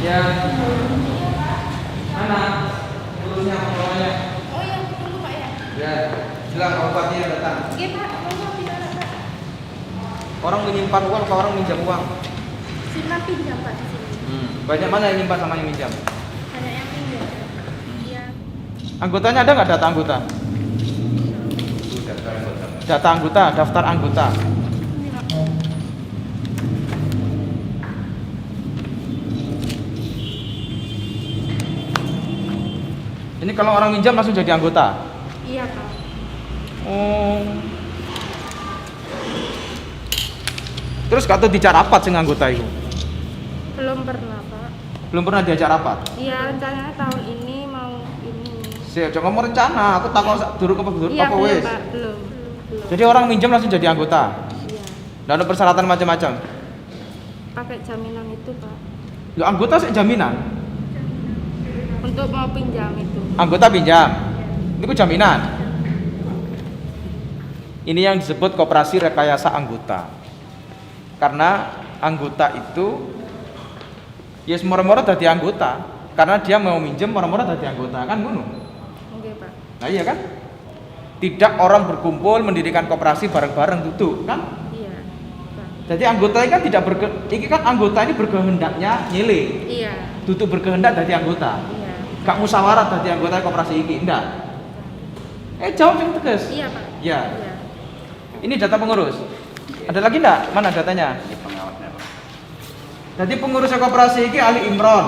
Ya. Mana? Urusnya pokoknya. Oh iya, tunggu Pak ya. Ya. Bilang obatnya datang. Oke Pak, mau tidak ada Pak. Orang menyimpan uang atau orang minjam uang? Simpan pinjam Pak di sini. Banyak mana yang nyimpan sama yang minjam? Banyak yang pinjam. Iya. Anggotanya ada nggak data anggota? Data anggota, daftar anggota. Ini Pak. Ini kalau orang minjam langsung jadi anggota. Iya Pak. Oh. Terus kata dijak rapat sing anggota itu? Belum pernah Pak. Belum pernah diajak rapat. Iya, rencananya tahun ini mau ini. Saya jangan ngomong rencana, aku takut dulu apa Iya, apa belum wes. Pak, belum. Jadi orang minjam langsung jadi anggota. Iya. Nggak ada persyaratan macam-macam. Pakai jaminan itu Pak. Ya anggota sih jaminan. Untuk mau pinjam itu. Anggota pinjam. Ini ku jaminan. Ini yang disebut koperasi rekayasa anggota. Karena anggota itu ya moro-moro dadi anggota. Karena dia mau minjem moro-moro dadi anggota kan ngono. Oke Pak. Nah iya kan? Tidak orang berkumpul mendirikan koperasi bareng-bareng duduk kan? Iya. Pak. Jadi anggota ini kan tidak ini kan anggota ini berkehendaknya nyilih. Iya. Duduk berkehendak dadi anggota. Iya. Gak musyawarah dadi anggota koperasi ini, enggak. Jawab yang tegas. Iya Pak. Ya. Iya. Ini data pengurus. Ada lagi enggak? Mana datanya? Jadi pengurus koperasi ini Ali Imron,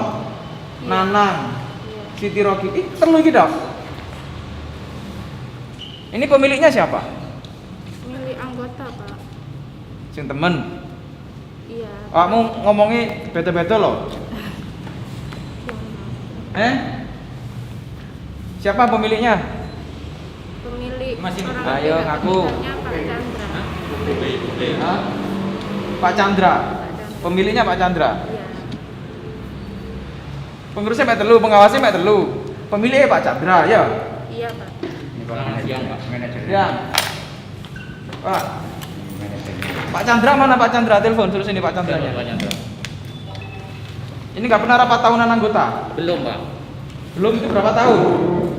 Iya. Nanang, Iya. Siti Roki. Perlu iki dok. Ini pemiliknya siapa? Milik anggota Pak. Sing temen. Iya. Kamu ngomongi bete-bete loh. Siapa pemiliknya? Pemilik Masih orang ayo ketiga ngaku. pemiliknya Pak Chandra. Hah? Pak Chandra. Pak Chandra. Pemiliknya Pak Chandra. Iya. Pengurusnya Pak Telu, pengawasnya Pak Telu. Pemiliknya Pak Chandra, ya. Iya Pak. Ya. Pak. Pak Chandra mana Pak Chandra? Telepon suruh sini Pak Chandranya. Ini nggak pernah rapat tahunan anggota? Belum Pak. Belum, itu berapa tahun?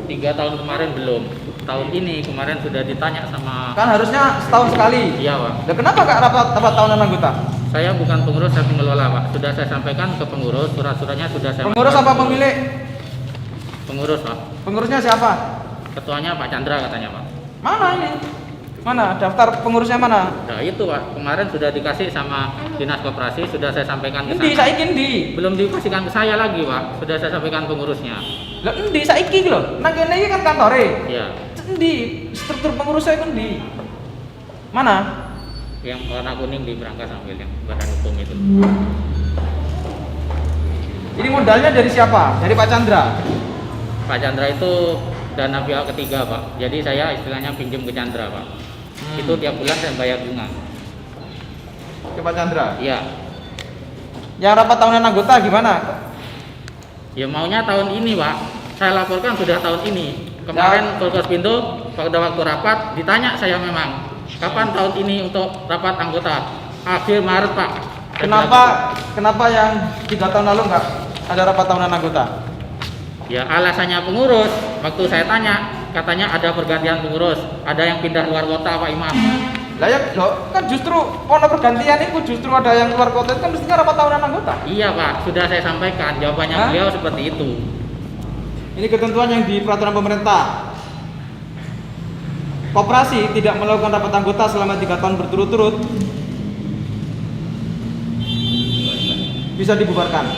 3 tahun kemarin belum. Tahun ini kemarin sudah ditanya sama. Kan harusnya setahun sekali. Iya Pak. Nah, kenapa nggak rapat tahunan anggota? Saya bukan pengurus, saya pengelola Pak. Sudah saya sampaikan ke pengurus, surat-suratnya sudah saya. Pengurus apa pemilik? Pengurus Pak. Pengurusnya siapa? Ketuanya Pak Chandra katanya Pak. Mana ini? Mana? Daftar pengurusnya mana? Nah itu Pak, kemarin sudah dikasih sama dinas koperasi, sudah saya sampaikan ke Endi sana. saiki endi? Belum dikasihkan ke saya lagi Pak, sudah saya sampaikan pengurusnya. Lah endi saiki lho? Nang kene iki kan kantore. Iya, Endi? Struktur pengurusnya itu endi? Mana? yang warna kuning di berangkas sambil yang badan hukum itu. Ini modalnya dari siapa? Dari Pak Chandra. Pak Chandra itu dana pihak ketiga Pak, jadi saya istilahnya pinjam ke Chandra Pak. Itu tiap bulan saya bayar bunga. Ke Pak Chandra. Iya. Yang rapat tahunan anggota gimana? Ya maunya tahun ini Pak. Saya laporkan sudah tahun ini. Kemarin Polres Pintu pada waktu rapat ditanya saya memang kapan tahun ini untuk rapat anggota. Akhir Maret Pak. Kenapa yang 3 tahun lalu nggak ada rapat tahunan anggota? Ya alasannya pengurus. Waktu saya tanya katanya ada pergantian pengurus. Ada yang pindah luar kota Pak Imam. Lah ya, loh, kan justru ono pergantian itu justru ada yang keluar kota itu kan mestinya rapat tahunan anggota. Iya Pak, sudah saya sampaikan. Jawabannya Hah? beliau seperti itu. Ini ketentuan yang di peraturan pemerintah. Koperasi tidak melakukan rapat anggota selama 3 tahun berturut-turut bisa dibubarkan.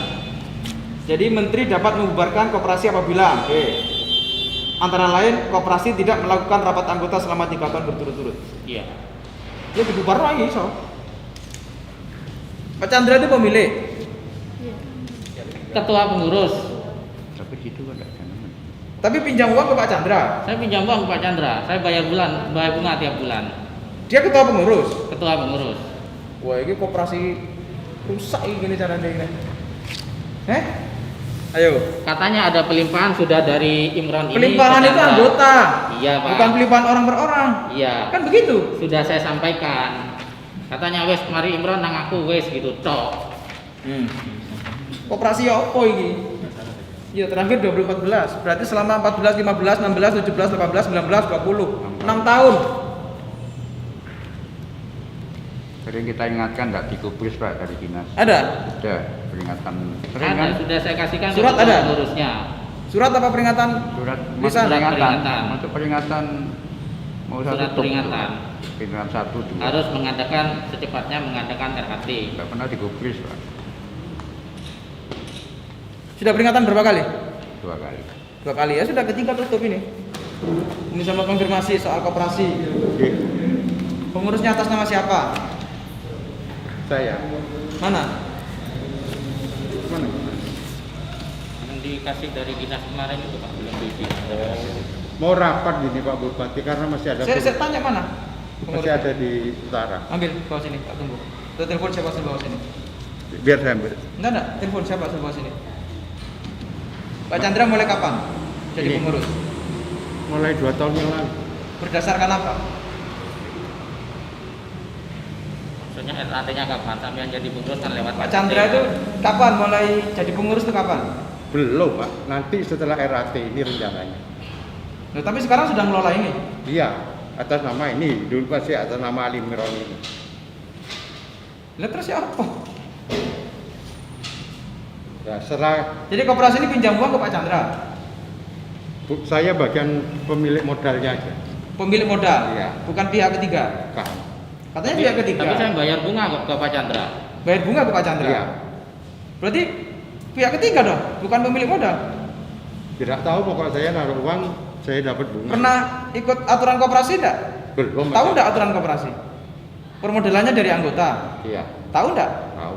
Jadi menteri dapat membubarkan koperasi apabila antara lain koperasi tidak melakukan rapat anggota selama 3 tahun berturut-turut. Iya. Ya dibubar lagi so. Pak Chandra itu pemilik. Iya. Ketua pengurus. Tapi pinjam uang ke Pak Chandra. Saya pinjam uang ke Pak Chandra. Saya bayar bunga tiap bulan. Dia ketua pengurus. Ketua pengurus. Wah, ini koperasi rusak ini gini caranya ini. Ayo. Katanya ada pelimpahan sudah dari Imron ini. Pelimpahan ke itu Chandra. anggota. Iya Pak. Bukan pelimpahan orang per orang. Iya. Kan begitu. Sudah saya sampaikan. Katanya wes mari Imron nang aku wes gitu tok. Koperasi apa ini? Ya terakhir 2014. Berarti selama 14, 15, 16, 17, 18, 19, 20. 6 tahun. Sering kita ingatkan nggak digubris Pak dari dinas. Ada? Ada peringatan. Sering Ada, kan? sudah saya kasihkan Surat ke ada? pengurusnya. Surat apa peringatan? Surat Lisan? Peringatan. Masuk peringatan. Mau Surat satu peringatan. Peringatan 1, 2. Harus mengadakan secepatnya mengadakan RAT. Nggak pernah digubris Pak. Sudah peringatan berapa kali? 2 kali. 2 kali ya, sudah ketiga tutup ini. Ini sama konfirmasi soal koperasi. Oke. Pengurusnya atas nama siapa? Saya. Mana? Mana? Yang dikasih dari dinas kemarin itu Pak belum diisi. Mau rapat gini Pak Bupati karena masih ada. Saya tanya mana? Masih ada di utara. Ambil bawa sini, tak tunggu. Tuh, telepon siapa suruh bawa sini? Biar saya ambil. Enggak, telepon siapa suruh bawa sini? Pak Chandra mulai kapan jadi Ini. pengurus? Mulai 2 tahun yang lalu. Berdasarkan apa? Maksudnya RAT-nya kapan? Sampai yang jadi pengurus kan lewat Pak Chandra itu kapan mulai jadi pengurus itu kapan? Belum Pak. Nanti setelah RAT ini rencananya. Loh, tapi sekarang sudah ngelola ini. Iya. Atas nama ini. Dulu pasti atas nama Ali Miron ini. Lah terus siapa? Ya, setelah Jadi koperasi ini pinjam uang ke Pak Chandra. saya bagian pemilik modalnya aja. Pemilik modal, Iya. bukan pihak ketiga. Kan. Katanya pihak ketiga. Tapi saya bayar bunga kok ke Pak Chandra. Bayar bunga ke Pak Chandra. Iya. Berarti pihak ketiga dong, bukan pemilik modal. Tidak tahu pokoknya saya naruh uang, saya dapat bunga. Pernah ikut aturan koperasi enggak? Belum. Tahu enggak aturan koperasi? Permodalannya dari anggota. Iya. Tahu enggak? Tahu.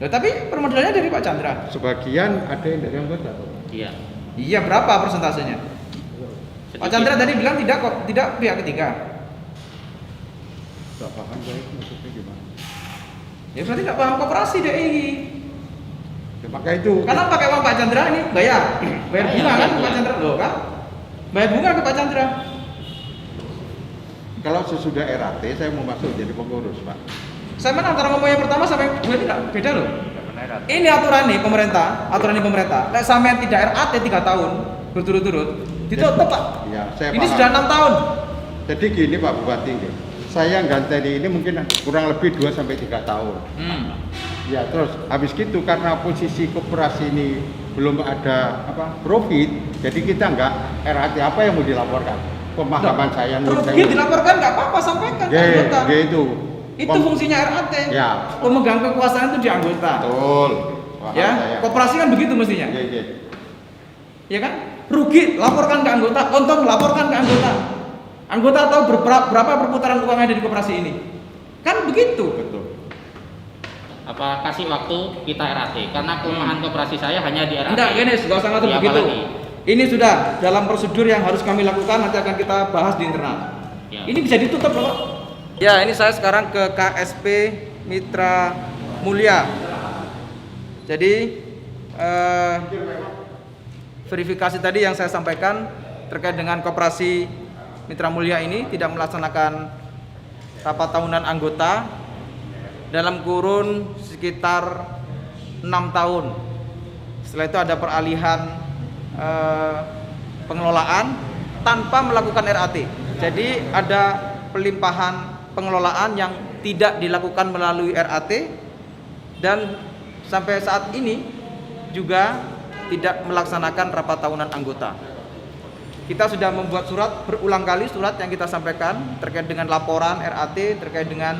Loh, tapi permodalannya dari Pak Chandra. Sebagian ada yang dari anggota. Iya. Iya, berapa persentasenya? Pak Chandra tadi bilang tidak kok, tidak pihak ketiga. Tidak paham saya maksudnya gimana. Ya berarti enggak paham koperasi deh ini. Ya, maka itu. Karena pakai uang Pak Chandra ini bayar bunga kan ke Pak Chandra loh kan? Bayar bunga ke Pak Chandra. Kalau sesudah RAT saya mau masuk jadi pengurus Pak. Saya mana antara ngomong yang pertama sampai yang kedua ini enggak beda loh. Tidak pernah RAT. Ini aturan nih pemerintah. Nek sampean tidak RAT 3 tahun berturut-turut, ditutup Pak. Iya, saya Ini paham. sudah 6 tahun. Jadi gini Pak Bupati, saya ganteni ini mungkin kurang lebih 2 sampai 3 tahun. Ya terus habis gitu karena posisi koperasi ini belum ada profit, jadi kita nggak RAT apa yang mau dilaporkan. Pemahaman saya menurut Rugi dilaporkan nggak apa-apa, sampaikan ke anggota. Ya itu. Itu fungsinya RAT. Ya. Pemegang kekuasaan itu di anggota. Betul. Paham Ya, saya. koperasi kan begitu mestinya. Iya, iya. Ya kan? Rugi laporkan ke anggota, untung laporkan ke anggota. Anggota tahu berapa perputaran uang yang ada di koperasi ini. Kan begitu. Betul. Apa kasih waktu kita RAT karena kelemahan koperasi saya hanya di RAT. Enggak, gini, enggak usah ngatur Ya, begitu. apalagi? Ini sudah dalam prosedur yang harus kami lakukan, nanti akan kita bahas di internal. Ya. Ini bisa ditutup loh, Pak. Ya, ini saya sekarang ke KSP Mitra Mulia. Jadi verifikasi tadi yang saya sampaikan terkait dengan koperasi Mitra Mulia ini tidak melaksanakan rapat tahunan anggota dalam kurun sekitar 6 tahun. Setelah itu ada peralihan pengelolaan tanpa melakukan RAT. Jadi ada pelimpahan pengelolaan yang tidak dilakukan melalui RAT dan sampai saat ini juga tidak melaksanakan rapat tahunan anggota. Kita sudah membuat surat berulang kali, surat yang kita sampaikan terkait dengan laporan RAT, terkait dengan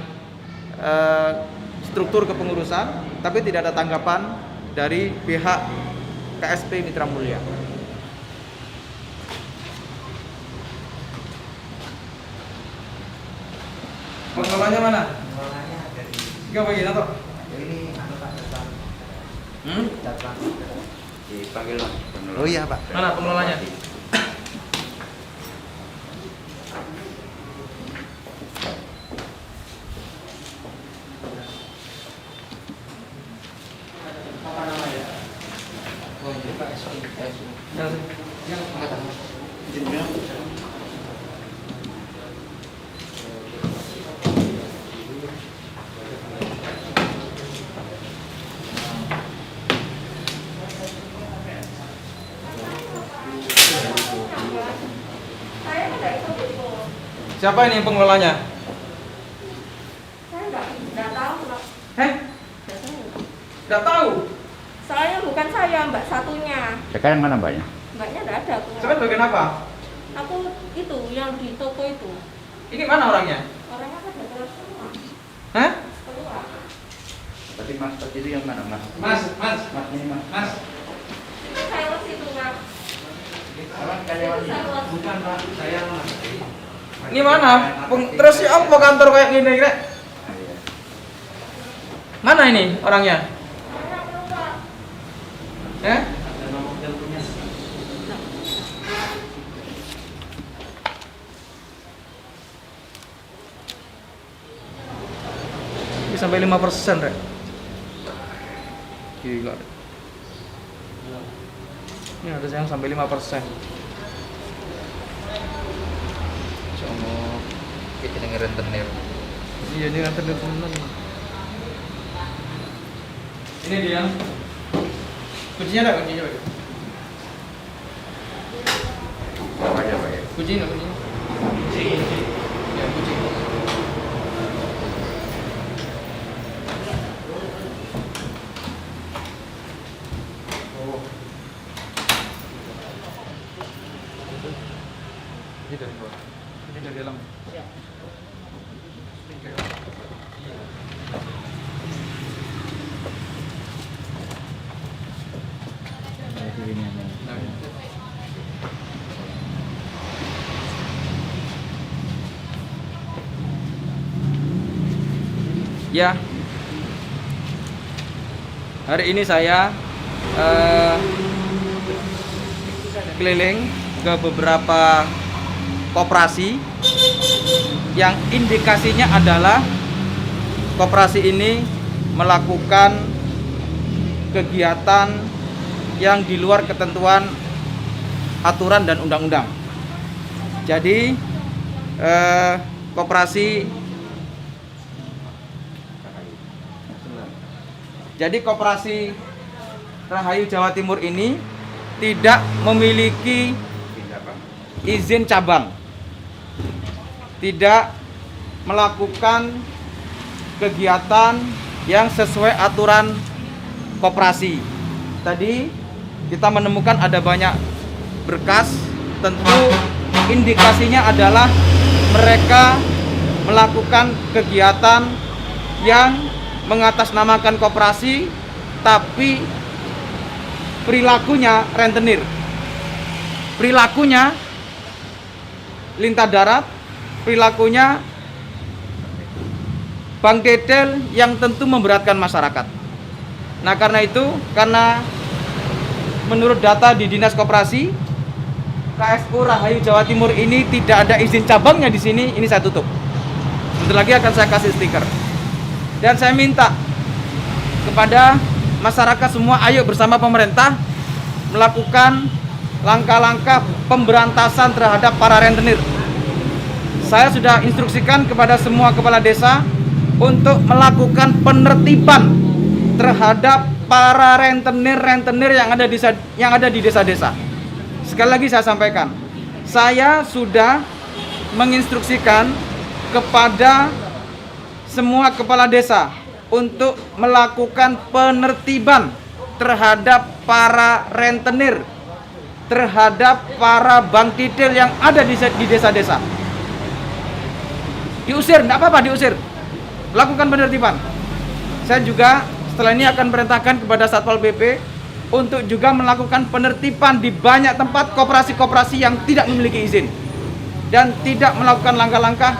struktur kepengurusan, tapi tidak ada tanggapan dari pihak KSP Mitra Mulia. Pengelolanya mana? Pengelolanya ada di Enggak bagian atau? ini anu Pak Catatan. Catatan. Dipanggil Mas. Oh iya Pak. Mana pengelolanya? Oh ini Pak SI. Yang angkatan. Siapa ini pengelolanya? Saya nggak tahu, Pak. Heh, Nggak tahu. nggak tahu. Soalnya bukan saya, Mbak satunya. Sekarang mana mbaknya? Mbaknya nggak ada. Sampai bagian apa? Aku itu yang di toko itu. Ini mana orangnya? Orangnya kan udah keluar semua. Hah? Keluar. Tadi mas tadi itu yang mana mas? Mas, Mas ini mas. Mas. Itu sales itu, Pak. Sama karyawan ini. Sales. Bukan pak, saya mas. Ini mana? Terus si apa kantor kayak gini, Rek? Ah, iya. Mana ini orangnya? Orangnya keluar. Eh? Ada nomor teleponnya. Ini sampai 5%, Rek. Gila. Rek. Ini ada yang sampai 5%. Cuma Kita dengar rentenir. iya ini kan teman. Ini dia. Kuncinya ada kuncinya, Pak. Apa aja pak ya? Kuncinya, kuncinya. Ya, kunci. Ini dari bawah. Ini dari dalam. Nah, ya, hari ini saya keliling ke beberapa koperasi yang indikasinya adalah koperasi ini melakukan kegiatan yang di luar ketentuan aturan dan undang-undang. Jadi koperasi Rahayu Jawa Timur ini tidak memiliki izin cabang, tidak melakukan kegiatan yang sesuai aturan koperasi. Tadi kita menemukan ada banyak berkas, tentu indikasinya adalah mereka melakukan kegiatan yang mengatasnamakan koperasi tapi perilakunya rentenir, perilakunya lintah darat, perilakunya bank dedel yang tentu memberatkan masyarakat. Nah karena itu, karena menurut data di Dinas Koperasi, KSU Rahayu Jawa Timur ini tidak ada izin cabangnya di sini, ini saya tutup. Sebentar lagi akan saya kasih stiker. Dan saya minta kepada masyarakat semua, ayo bersama pemerintah melakukan langkah-langkah pemberantasan terhadap para rentenir. Saya sudah instruksikan kepada semua kepala desa untuk melakukan penertiban terhadap para rentenir yang ada di desa-desa. Sekali lagi saya sampaikan, saya sudah menginstruksikan kepada semua kepala desa untuk melakukan penertiban terhadap para rentenir, terhadap para bank dedel yang ada di desa-desa. Diusir, tidak apa-apa diusir. Lakukan penertiban. Saya juga setelah ini akan perintahkan kepada Satpol PP untuk juga melakukan penertiban di banyak tempat koperasi-koperasi yang tidak memiliki izin dan tidak melakukan langkah-langkah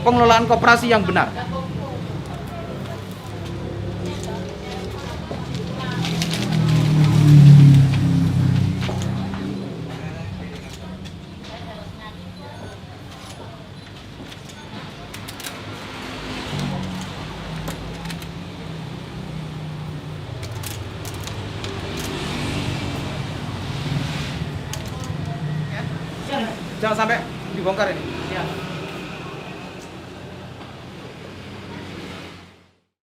pengelolaan koperasi yang benar. Jangan sampai dibongkar ini.